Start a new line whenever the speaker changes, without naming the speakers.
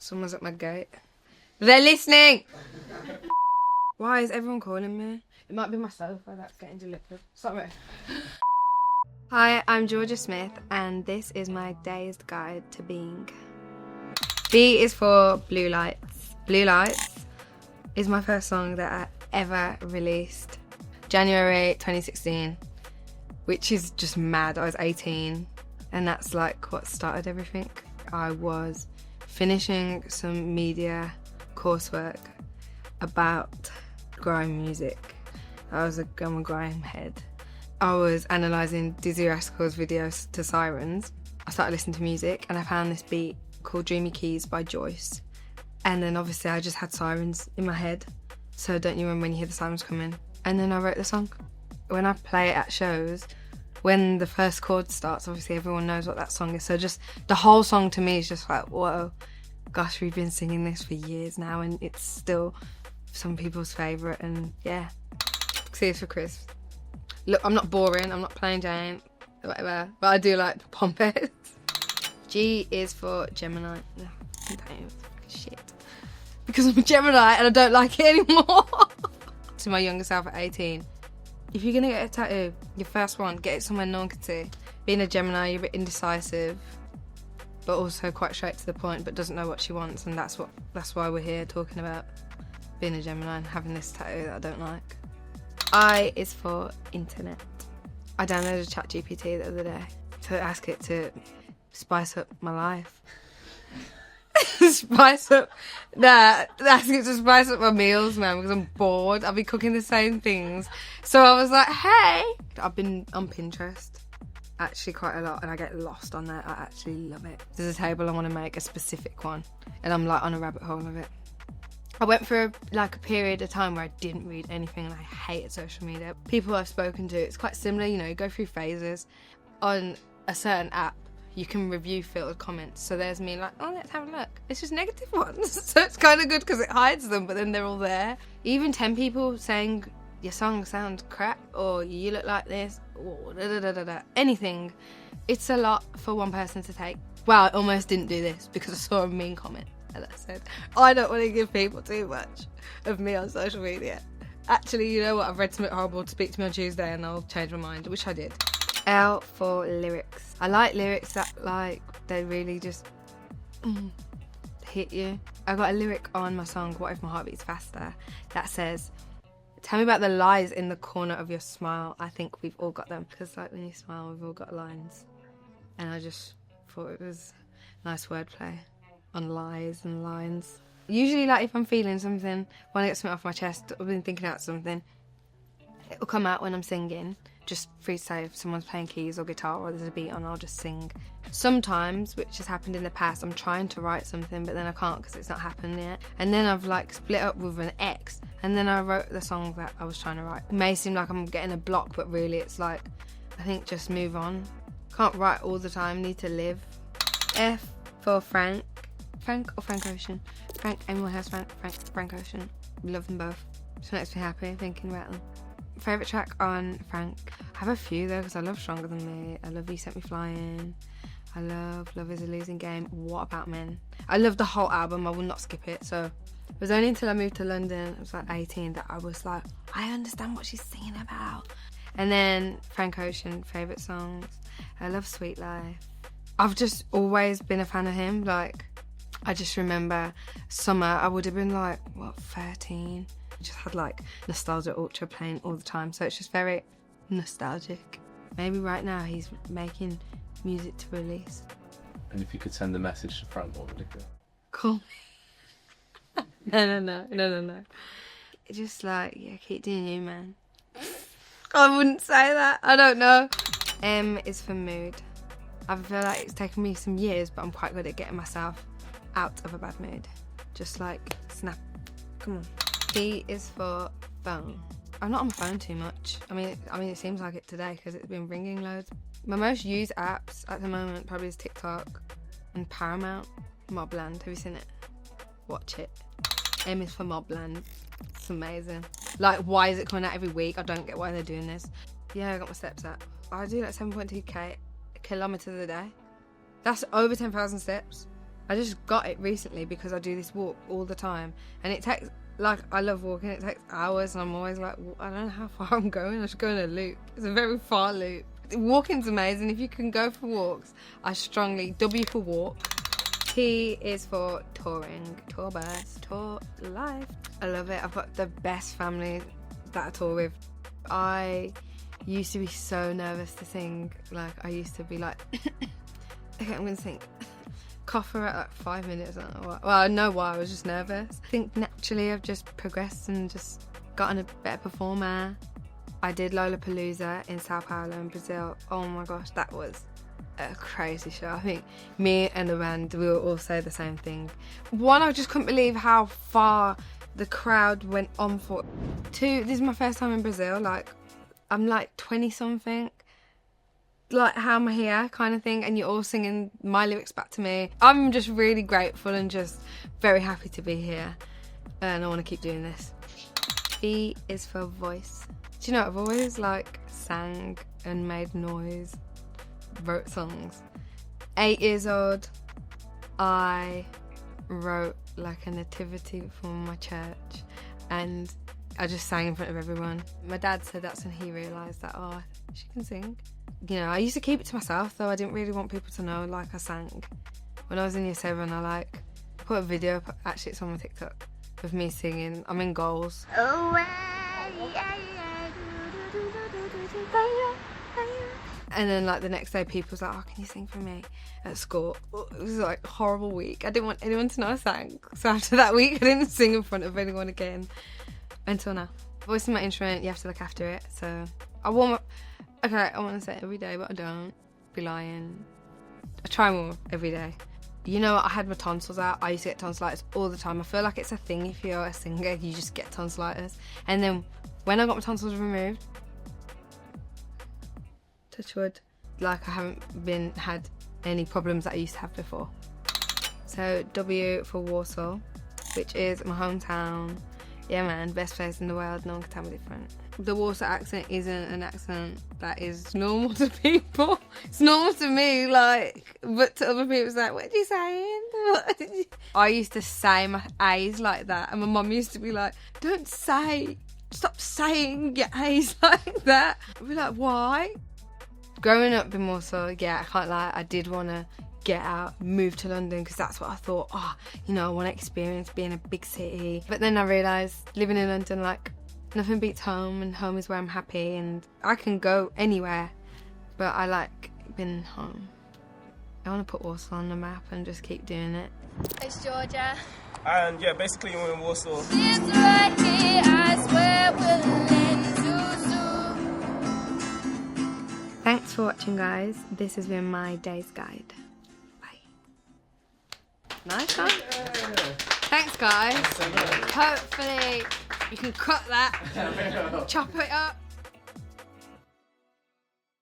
Someone's at my gate. They're listening! Why is everyone calling me? It might be my sofa that's getting delivered. Sorry. Hi, I'm Jorja Smith, and this is my Dazed guide to being. B is for Blue Lights. Blue Lights is my first song that I ever released. January 2016, which is just mad. I was 18, and that's like what started everything. I was finishing some media coursework about grime music. I'm a grime head. I was analysing Dizzy Rascal's videos to Sirens. I started listening to music and I found this beat called Dreamy Keys by Joyce. And then obviously I just had Sirens in my head. So don't you remember when you hear the sirens coming? And then I wrote the song. When I play it at shows, when the first chord starts, obviously everyone knows what that song is. So just the whole song to me is just like, whoa, gosh, we've been singing this for years now and it's still some people's favourite. And yeah, C is for crisp. Look, I'm not boring, I'm not plain Jane, whatever, but I do like Pompous. G is for Gemini. No, shit. Because I'm a Gemini and I don't like it anymore. To my younger self at 18, if you're gonna get a tattoo, your first one, get it somewhere no one can see. Being a Gemini, you're a bit indecisive, but also quite straight to the point, but doesn't know what she wants, and that's why we're here talking about being a Gemini and having this tattoo that I don't like. I is for internet. I downloaded ChatGPT the other day to ask it to spice up my life. Ask it to spice up my meals, man, because I'm bored. I'll be cooking the same things. So I was like, hey. I've been on Pinterest actually quite a lot and I get lost on that. I actually love it. There's a table I want to make, a specific one, and I'm like on a rabbit hole of it. I went for a period of time where I didn't read anything and I hated social media. People I've spoken to, it's quite similar, you know, you go through phases. On a certain app, you can review filtered comments. So there's me like, oh, let's have a look. It's just negative ones. So it's kind of good because it hides them, but then they're all there. Even 10 people saying your song sounds crap or you look like this or anything. It's a lot for one person to take. Well, I almost didn't do this because I saw a mean comment. And I said, I don't want to give people too much of me on social media. Actually, you know what? I've read something horrible to speak to me on Tuesday and I'll change my mind, which I did. L for lyrics. I like lyrics that, like, they really just hit you. I got a lyric on my song, What If My Heart Beats Faster, that says, tell me about the lies in the corner of your smile. I think we've all got them. Because, like, when you smile, we've all got lines. And I just thought it was nice wordplay on lies and lines. Usually, like, if I'm feeling something, when I get something off my chest, I've been thinking about something, it'll come out when I'm singing. Just free to say if someone's playing keys or guitar or there's a beat on, I'll just sing. Sometimes, which has happened in the past, I'm trying to write something, but then I can't because it's not happened yet. And then I've, like, split up with an ex, and then I wrote the song that I was trying to write. It may seem like I'm getting a block, but really it's like, I think just move on. Can't write all the time, need to live. F for Frank. Frank or Frank Ocean? Frank, Amy Winehouse, Frank Ocean. Love them both. Just makes me happy thinking about them. Favourite track on Frank? I have a few though, because I love Stronger Than Me. I love You Sent Me Flying. I love Love Is a Losing Game. What About Men? I love the whole album. I will not skip it. So it was only until I moved to London, I was like 18, that I was like, I understand what she's singing about. And then Frank Ocean, favourite songs. I love Sweet Life. I've just always been a fan of him. Like, I just remember summer, I would have been like, 13? I just had like Nostalgia Ultra playing all the time, so it's just very nostalgic. Maybe right now he's making music to release.
And if you could send a message to Frank, what would it be?
Call me. No. Just like, yeah, keep doing you, man. I wouldn't say that, I don't know. M is for mood. I feel like it's taken me some years, but I'm quite good at getting myself out of a bad mood. Just like, snap, come on. P is for phone. I'm not on my phone too much. I mean, it seems like it today because it's been ringing loads. My most used apps at the moment probably is TikTok and Paramount. Mobland, have you seen it? Watch it. M is for Mobland. It's amazing. Like, why is it coming out every week? I don't get why they're doing this. Yeah, I got my steps up. I do like 7.2 kilometres a day. That's over 10,000 steps. I just got it recently because I do this walk all the time, and it takes, like, I love walking, it takes hours, and I'm always like, well, I don't know how far I'm going, I should go in a loop. It's a very far loop. Walking's amazing. If you can go for walks, I strongly, W for walk, T is for touring, tour bus, tour life. I love it. I've got the best family that I tour with. I used to be so nervous to sing. Like, I used to be like, okay, I'm gonna sing. Cough for like 5 minutes. I don't know why. Well, I know why, I was just nervous. I think naturally I've just progressed and just gotten a better performer. I did Lollapalooza in Sao Paulo in Brazil. Oh my gosh, that was a crazy show. I think me and the band, we will all say the same thing. One, I just couldn't believe how far the crowd went on for. Two, this is my first time in Brazil. Like, I'm like 20 something. Like, how am I here kind of thing, and you're all singing my lyrics back to me. I'm just really grateful and just very happy to be here, and I want to keep doing this. V is for voice. Do you know, I've always like sang and made noise, wrote songs. 8 years old, I wrote like a nativity for my church, and I just sang in front of everyone. My dad said that's when he realised that, oh, she can sing. You know, I used to keep it to myself though. I didn't really want people to know like I sang. When I was in year 7, I like put a video up, actually it's on my TikTok, of me singing. I'm in goals. And then like the next day people was like, oh, can you sing for me at school? It was like a horrible week. I didn't want anyone to know I sang. So after that week I didn't sing in front of anyone again until now. Voice is my instrument, you have to look after it. So I warm up, okay, I want to say it every day, but I don't. Be lying. I try and warm up every day. You know, I had my tonsils out. I used to get tonsillitis all the time. I feel like it's a thing if you're a singer, you just get tonsillitis. And then when I got my tonsils removed, touch wood, like I haven't had any problems that I used to have before. So W for Walsall, which is my hometown. Yeah man, best place in the world, no one can tell me different. The Walsall accent isn't an accent that is normal to people. It's normal to me, like, but to other people it's like, what are you saying? I used to say my A's like that, and my mum used to be like, stop saying your A's like that. I'd be like, why? Growing up in Walsall, yeah, I can't lie, I did want to get out, move to London, because that's what I thought, oh, you know, I want to experience being in a big city. But then I realised living in London, like, nothing beats home, and home is where I'm happy, and I can go anywhere, but I like being home. I want to put Walsall on the map and just keep doing it.
It's Jorja.
And yeah, basically we're in Walsall.
It's right here, I swear we'll end too soon.
Thanks for watching, guys. This has been my day's guide. Nice one. Thanks, guys. Hopefully you can cut that, chop it up.